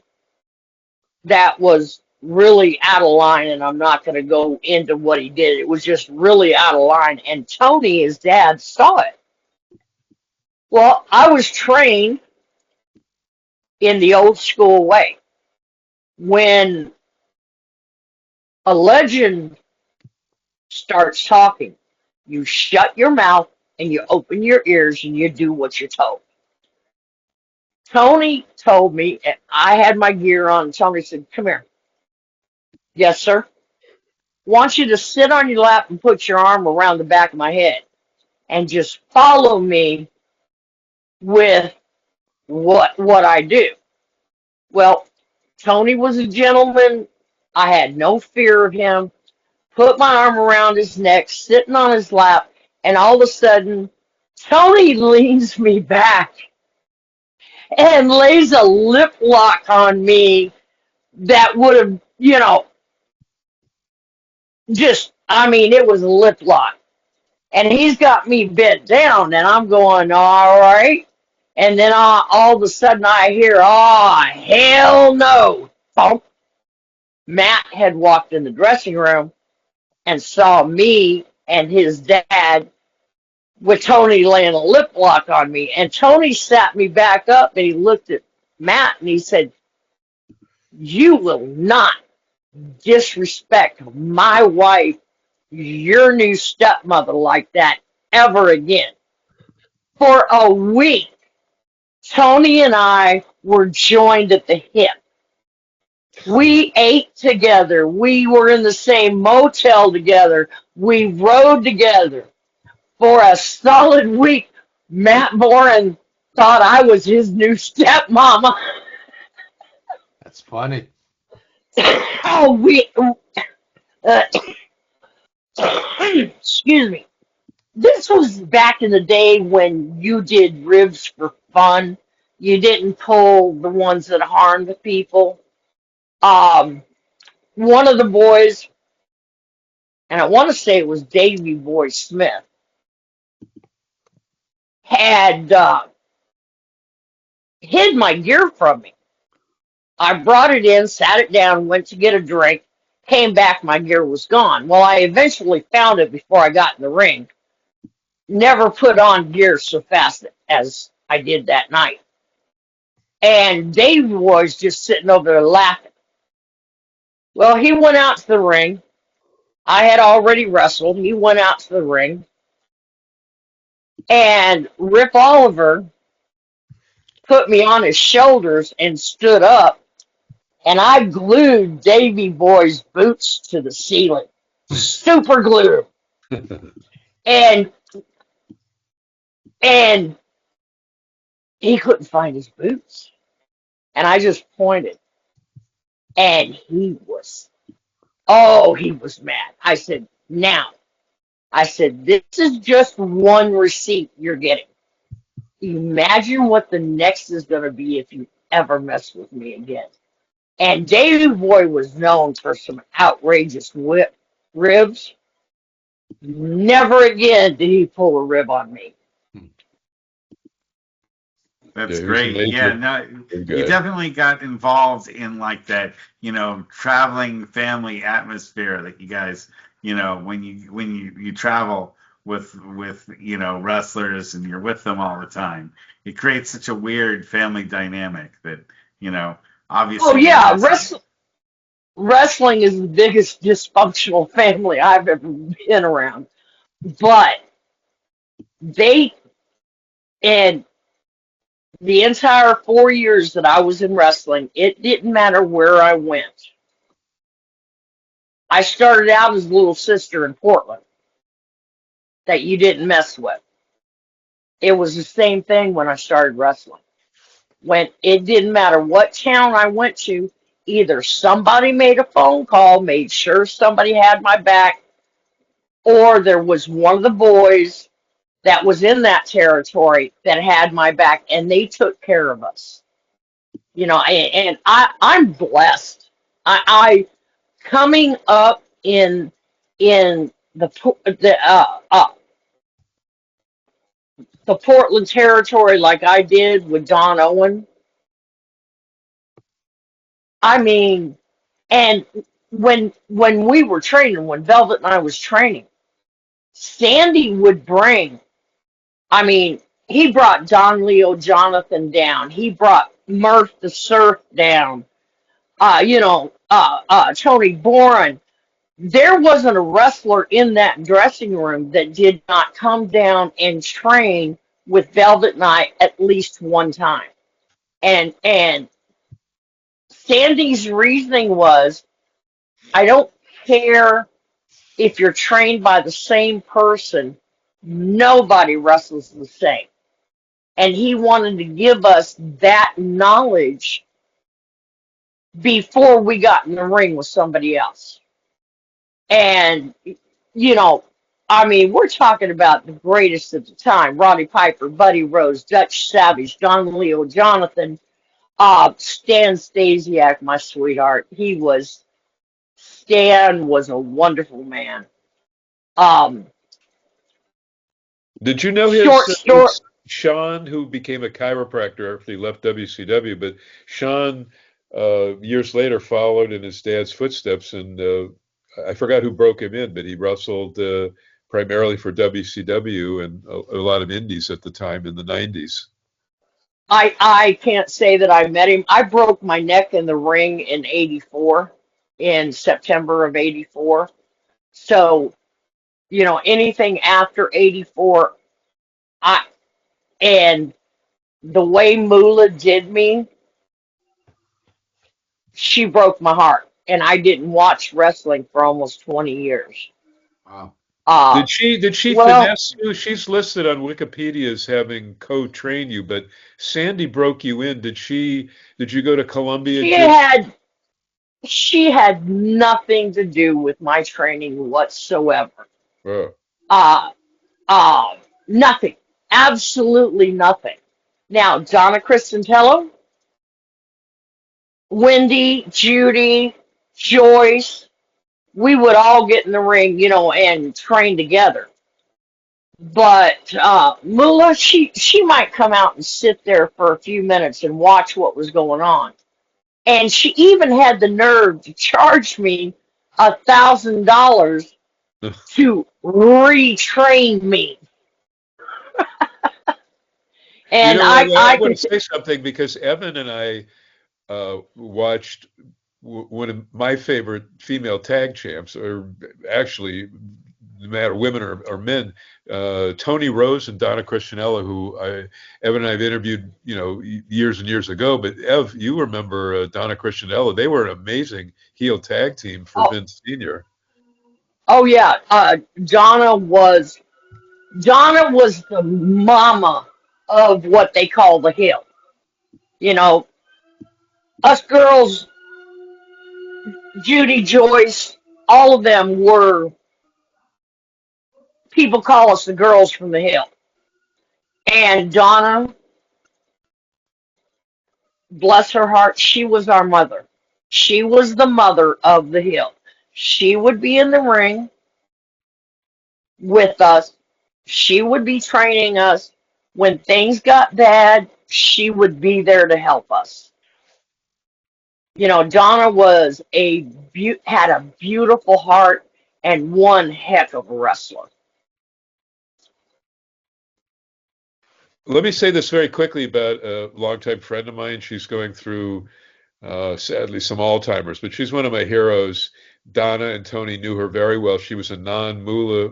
S4: that was really out of line, and I'm not going to go into what he did. It was just really out of line, and Tony, his dad, saw it. Well, I was trained in the old school way. When a legend starts talking, you shut your mouth and you open your ears and you do what you're told. Tony told me, and I had my gear on. Tony said, "Come here." "Yes, sir." "Want you to sit on your lap and put your arm around the back of my head and just follow me with what I do." Well, Tony was a gentleman. I had no fear of him. Put my arm around his neck, sitting on his lap, and all of a sudden, Tony leans me back and lays a lip lock on me that would have, I mean, it was a lip lock. And he's got me bent down, and I'm going, all right. And then all of a sudden I hear, oh, hell no. Thump. Matt had walked in the dressing room and saw me and his dad with Tony laying a lip lock on me. And Tony sat me back up, and he looked at Matt, and he said, "You will not disrespect my wife, your new stepmother, like that ever again." For a week, Tony and I were joined at the hip. We ate together. We were in the same motel together. We rode together for a solid week. Matt Boren thought I was his new stepmama.
S3: That's funny.
S4: Oh, uh, excuse me. This was back in the day when you did ribs for fun. You didn't pull the ones that harmed people. One of the boys, and I want to say it was Davy Boy Smith, had hid my gear from me. I brought it in, sat it down, went to get a drink, came back, my gear was gone. Well, I eventually found it before I got in the ring. Never put on gear so fast as I did that night. And Dave was just sitting over there laughing. Well, he went out to the ring. I had already wrestled. He went out to the ring. And Rip Oliver put me on his shoulders and stood up. And I glued Davy Boy's boots to the ceiling. Super glue. And he couldn't find his boots. And I just pointed. And he was mad. I said, "Now," I said, "this is just one receipt you're getting. Imagine what the next is going to be if you ever mess with me again." And Davy Boy was known for some outrageous ribs. Never again did he pull a rib on me.
S1: That's
S2: Yeah,
S1: great. Yeah, no, you definitely got involved in like that, traveling family atmosphere that you guys, when you travel with wrestlers and you're with them all the time, it creates such a weird family dynamic that, obviously.
S4: Oh yeah, wrestling is the biggest dysfunctional family I've ever been around. But and the entire 4 years that I was in wrestling, it didn't matter where I went. I started out as little sister in Portland that you didn't mess with. It was the same thing when I started wrestling. When it didn't matter what town I went to, either somebody made a phone call, made sure somebody had my back, or there was one of the boys that was in that territory that had my back, and they took care of us. I'm blessed. I coming up in the Portland territory like I did with Don Owen. I mean, and when we were training, when Velvet and I was training, Sandy would bring. I mean, he brought Don Leo Jonathan down. He brought Murph the Surf down. Tony Boren. There wasn't a wrestler in that dressing room that did not come down and train with Velvet Knight at least one time. And Sandy's reasoning was, I don't care if you're trained by the same person, nobody wrestles the same. And he wanted to give us that knowledge before we got in the ring with somebody else. And, you know, I mean, we're talking about the greatest at the time: Roddy Piper, Buddy Rose, Dutch Savage, Don Leo, Jonathan, Stan Stasiak, my sweetheart. Stan was a wonderful man. Um,
S2: Did you know
S4: short story.
S2: his Sean, who became a chiropractor after he left WCW, but Sean years later followed in his dad's footsteps, and I forgot who broke him in, but he wrestled primarily for WCW and a lot of indies at the time in the 90s.
S4: I can't say that I met him. I broke my neck in the ring in '84, in September of '84. So, you know, anything after '84, and the way Moolah did me, she broke my heart. And I didn't watch wrestling for almost 20 years.
S3: Wow.
S2: Did she
S4: Well,
S2: finesse you? She's listed on Wikipedia as having co-trained you, but Sandy broke you in. Did you go to Columbia
S4: she
S2: Gym?
S4: she had nothing to do with my training whatsoever.
S2: Oh.
S4: Uh, Nothing. Absolutely nothing. Now, Donna Cristantello, Wendy, Judy, Joyce, we would all get in the ring, you know, and train together. But Moolah, she might come out and sit there for a few minutes and watch what was going on. And she even had the nerve to charge me $1,000 to retrain me. And
S2: I
S4: I
S2: want
S4: can
S2: to say something because Evan and I watched one of my favorite female tag champs, or actually, no matter women or men, Tony Rose and Donna Christianella, who Evan and I have interviewed, you know, years and years ago. But Ev, you remember Donna Christianella? They were an amazing heel tag team for
S4: oh,
S2: Vince Senior.
S4: oh yeah, Donna was the mama of what they call the hill. You know, us girls, Judy, Joyce, all of them were, people call us the girls from the hill. And Donna, bless her heart, she was our mother. She was the mother of the hill. She would be in the ring with us. She would be training us. When things got bad, she would be there to help us. You know, Donna was had a beautiful heart and one heck of a wrestler.
S2: Let me say this very quickly about a longtime friend of mine. She's going through, sadly, some Alzheimer's, but she's one of my heroes. Donna and Tony knew her very well. She was a non-Moolah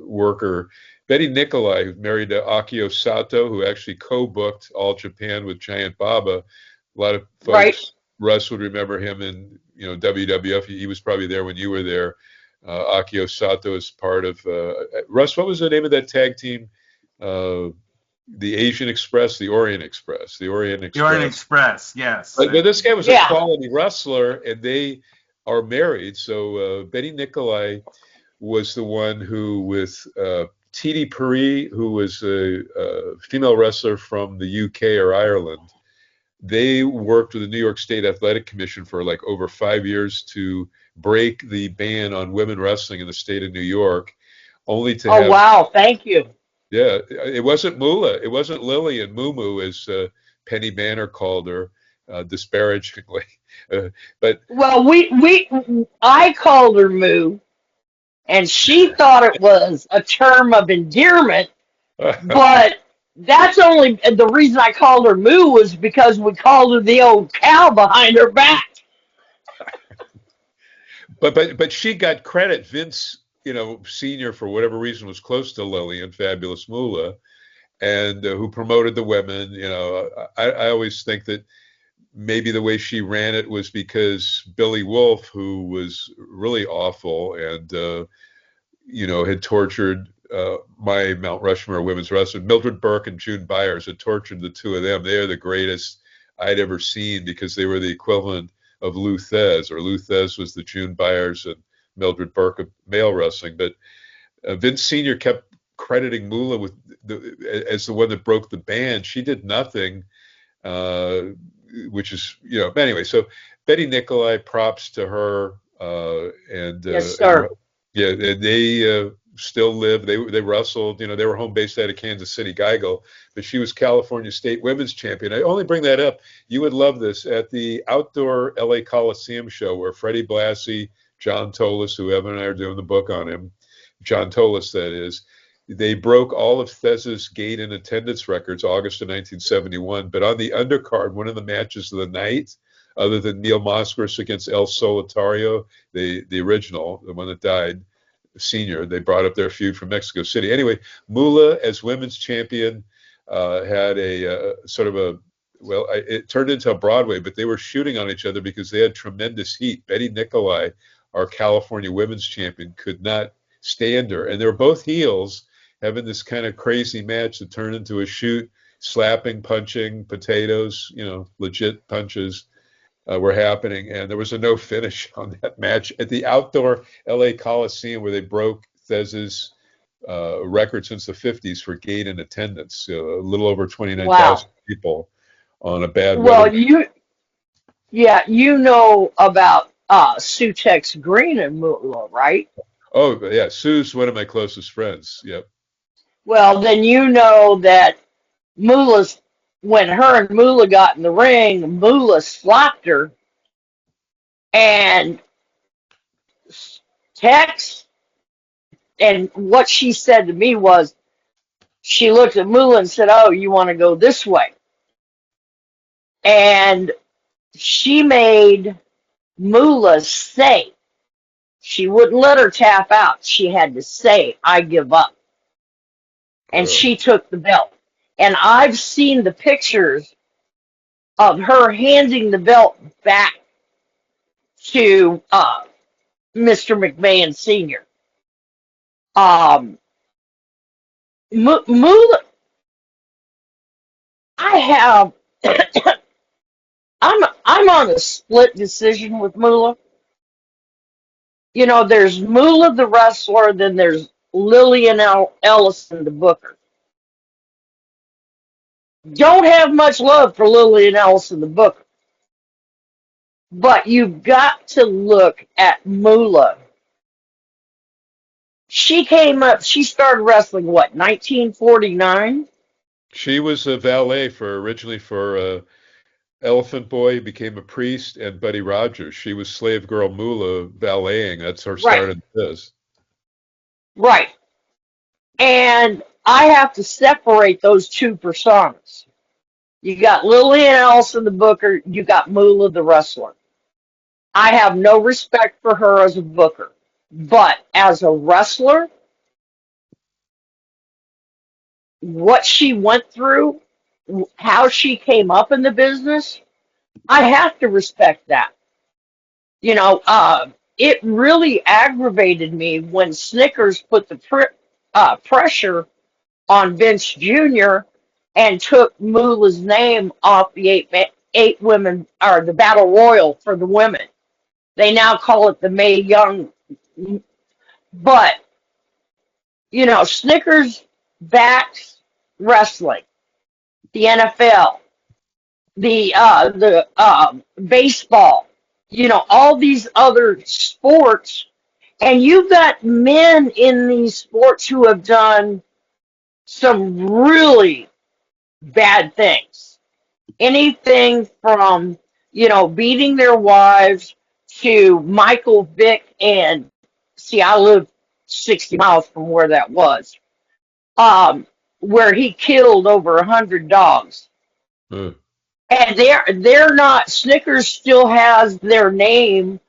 S2: worker. Betty Nikolai, who's married to Akio Sato, who actually co-booked All Japan with Giant Baba. A lot of folks,
S4: Right?
S2: Russ would remember him in, you know, WWF. He was probably there when you were there. Akio Sato is part of Russ. What was the name of that tag team? The Asian Express, the Orient Express,
S1: The Orient Express, yes.
S2: But this guy was a
S4: Yeah.
S2: quality wrestler, and they are married. So Betty Nikolai was the one who, with Titi Puri, who was a female wrestler from the UK or Ireland, they worked with the New York State Athletic Commission for like over 5 years to break the ban on women wrestling in the state of New York, only to
S4: Oh
S2: have.
S4: wow, thank you.
S2: Yeah, it wasn't Moolah. It wasn't Lily and Moo Moo, as Penny Banner called her, disparagingly. But
S4: Well, I called her Moo, and she thought it was a term of endearment, but that's only the reason I called her Moo was because we called her the old cow behind her back.
S2: But she got credit. Vince, Senior, for whatever reason, was close to Lillian, Fabulous Moolah, and who promoted the women. I always think that maybe the way she ran it was because Billy Wolf, who was really awful and had tortured my Mount Rushmore women's wrestler, Mildred Burke and June Byers, had tortured the two of them. They are the greatest I'd ever seen because they were the equivalent of Lou Thez, or Lou Thez was the June Byers and Mildred Burke of male wrestling. But Vince Sr. kept crediting Moolah as the one that broke the ban. She did nothing, which is, anyway. So Betty Nicolai, props to her.
S4: Yes, sir.
S2: And they still live. They wrestled. They were home based out of Kansas City, Geigel, but she was California State Women's Champion. I only bring that up. You would love this at the outdoor LA Coliseum show where Freddie Blassie, John Tolis, who Evan and I are doing the book on him, John Tolis, that is. They broke all of Thesz's gate and attendance records August of 1971. But on the undercard, one of the matches of the night, other than Neil Moskowitz against El Solitario, the original, the one that died, Senior, they brought up their feud from Mexico City. Anyway, Moolah as women's champion had a sort of a, well, it turned into a Broadway, but they were shooting on each other because they had tremendous heat. Betty Nicolai, our California women's champion, could not stand her. And they were both heels, having this kind of crazy match that turned into a shoot, slapping, punching, potatoes, legit punches were happening. And there was a no finish on that match at the outdoor LA Coliseum where they broke Thesz's record since the 50s for gate and attendance, a little over 29,000 people on a bad
S4: Well,
S2: weather.
S4: you know about Sutex Green and Moolah, right?
S2: Oh, yeah. Sue's one of my closest friends. Yep.
S4: Well, then you know that when her and Moolah got in the ring, Moolah slapped her, and Tex, and what she said to me was, she looked at Moolah and said, "Oh, you want to go this way?" And she made Moolah say, she wouldn't let her tap out. She had to say, "I give up." And she took the belt. And I've seen the pictures of her handing the belt back to Mr. McMahon Sr. Moolah, I have, I'm on a split decision with Moolah. There's Moolah the wrestler, then there's Lillian Ellison the booker. Don't have much love for Lillian Ellison the booker. But you've got to look at Moolah. She started wrestling, 1949?
S2: She was a valet originally for Elephant Boy, became a priest, and Buddy Rogers. She was slave girl Moolah valeting. That's her start in this.
S4: Right. And I have to separate those two personas. You got Lillian Ellison the booker, you got Moolah the wrestler. I have no respect for her as a booker. But as a wrestler, what she went through, how she came up in the business, I have to respect that. It really aggravated me when Snickers put the pressure on Vince Jr. and took Moolah's name off the eight women, or the Battle Royal for the women. They now call it the Mae Young. But, Snickers backs wrestling, the NFL, the baseball, all these other sports, and you've got men in these sports who have done some really bad things. Anything from, beating their wives to Michael Vick, and see, I live 60 miles from where that was, where he killed over 100 dogs. And they're not, Snickers still has their name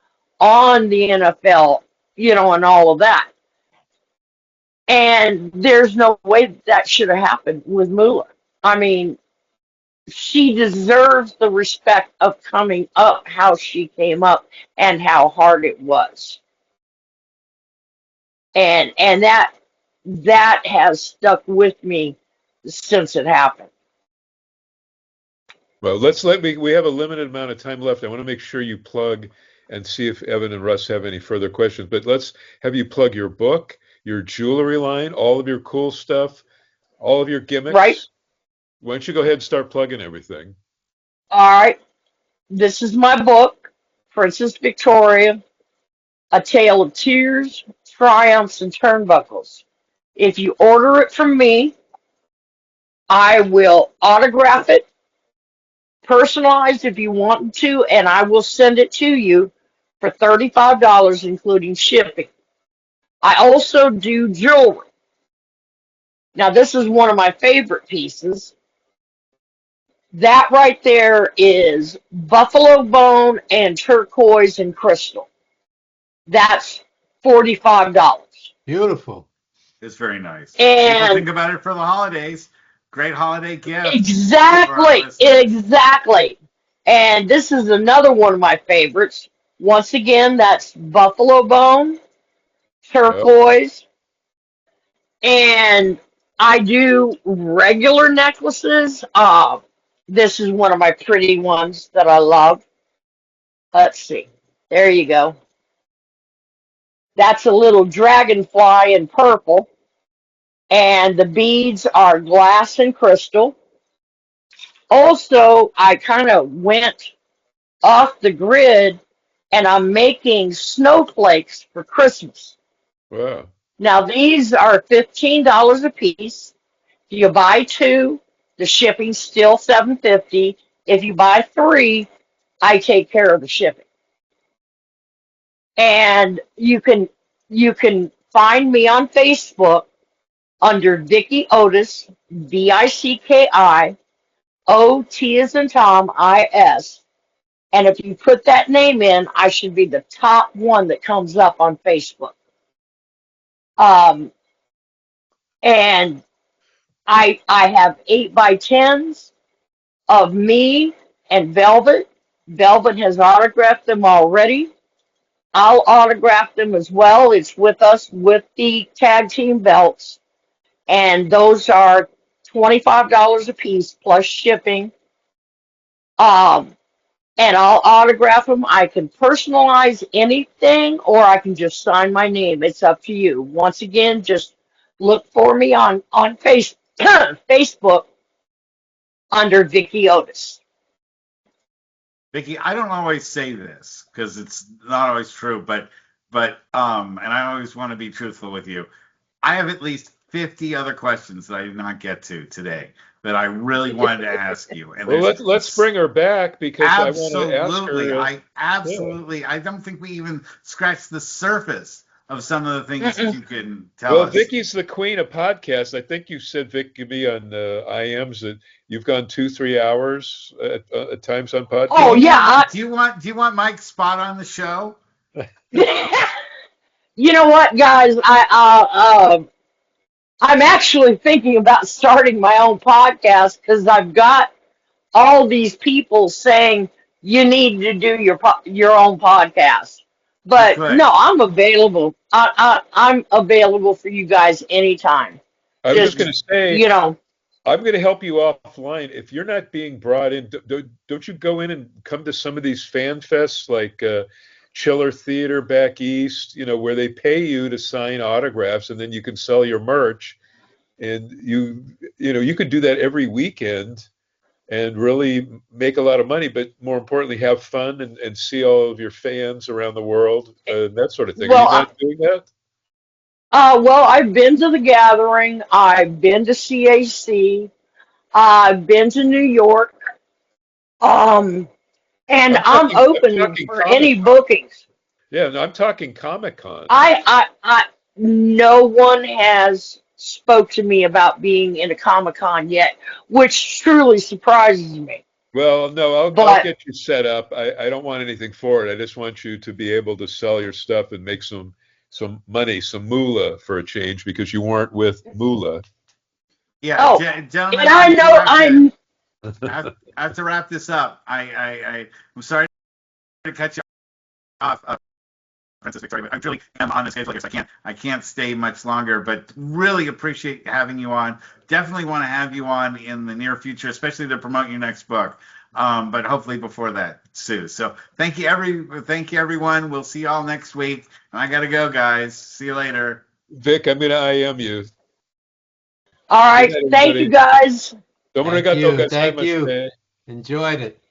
S4: on the NFL, you know, and all of that. And there's no way that should have happened with Moolah. I mean, she deserves the respect of coming up how she came up and how hard it was. And that has stuck with me since it happened.
S2: Well, we have a limited amount of time left. I want to make sure you plug and see if Evan and Russ have any further questions. But let's have you plug your book, your jewelry line, all of your cool stuff, all of your gimmicks.
S4: Right.
S2: Why don't you go ahead and start plugging everything?
S4: All right. This is my book, Princess Victoria, A Tale of Tears, Triumphs, and Turnbuckles. If you order it from me, I will autograph it, personalized if you want to, and I will send it to you for $35, including shipping. I also do jewelry. Now, this is one of my favorite pieces. That right there is buffalo bone and turquoise and crystal. That's $45.
S3: Beautiful.
S1: It's very nice. People
S4: And
S1: think about it for the holidays. Great holiday gift.
S4: exactly. And this is another one of my favorites. Once again, that's buffalo bone, turquoise, and I do regular necklaces. This is one of my pretty ones that I love. Let's see. There you go. That's a little dragonfly in purple. And the beads are glass and crystal. Also, I kind of went off the grid and I'm making snowflakes for Christmas.
S2: Wow.
S4: Now, these are $15 a piece. If you buy two, the shipping's still $7.50. If you buy three, I take care of the shipping. And you can find me on Facebook under Vicki Otis, VICKI, OT as in Tom, IS. And if you put that name in, I should be the top one that comes up on Facebook. And I have 8x10s of me and Velvet. Velvet has autographed them already. I'll autograph them as well. It's with us with the tag team belts. And those are $25 a piece plus shipping. And I'll autograph them. I can personalize anything or I can just sign my name. It's up to you. Once again, just look for me on Facebook under Vicki Otis.
S1: Vicki, I don't always say this because it's not always true, but and I always want to be truthful with you. I have at least 50 other questions that I did not get to today that I really wanted to ask you. And
S2: well, let's bring her back because I want to ask her.
S1: I don't think we even scratched the surface of some of the things that you can tell
S2: well,
S1: us.
S2: Vicki's the queen of podcasts. I think you said, Vic, give me on IMs that you've gone 2-3 hours at times on podcasts.
S4: Oh yeah.
S1: Do you want Mike's spot on the show?
S4: You know what, guys? I'm actually thinking about starting my own podcast because I've got all these people saying you need to do your own podcast. But no, I'm available. I'm available for you guys anytime.
S2: I was just going to say,
S4: you know,
S2: I'm going to help you offline. If you're not being brought in, don't you go in and come to some of these fan fests like Chiller Theater back east, you know, where they pay you to sign autographs and then you can sell your merch. And you could do that every weekend and really make a lot of money, but more importantly, have fun and see all of your fans around the world and that sort of thing.
S4: Well,
S2: are you not doing that?
S4: Well, I've been to the Gathering. I've been to CAC. I've been to New York. And I'm open for any bookings.
S2: Yeah, no, I'm talking Comic-Con.
S4: No one has spoke to me about being in a Comic-Con yet, which truly surprises me.
S2: Well, no, I'll
S4: But
S2: get you set up. I don't want anything for it. I just want you to be able to sell your stuff and make some money, some moolah for a change, because you weren't with moolah.
S1: Yeah,
S4: oh,
S1: gentlemen,
S4: and I
S1: I do
S4: know
S1: I have to wrap this up. I'm sorry to cut you off, Princess Victoria, but I really am on the schedule here, so I can't stay much longer. But really appreciate having you on. Definitely want to have you on in the near future, especially to promote your next book. But hopefully before that, Sue. So thank you everyone. We'll see y'all next week. And I gotta go, guys. See you later.
S2: Vic, I'm gonna IM you.
S4: all
S2: Good
S4: right.
S2: night,
S4: Thank you
S2: everybody.
S3: Thank
S2: Domo arigato
S3: you. Thank you.
S2: gozaimasu.
S3: Enjoyed it.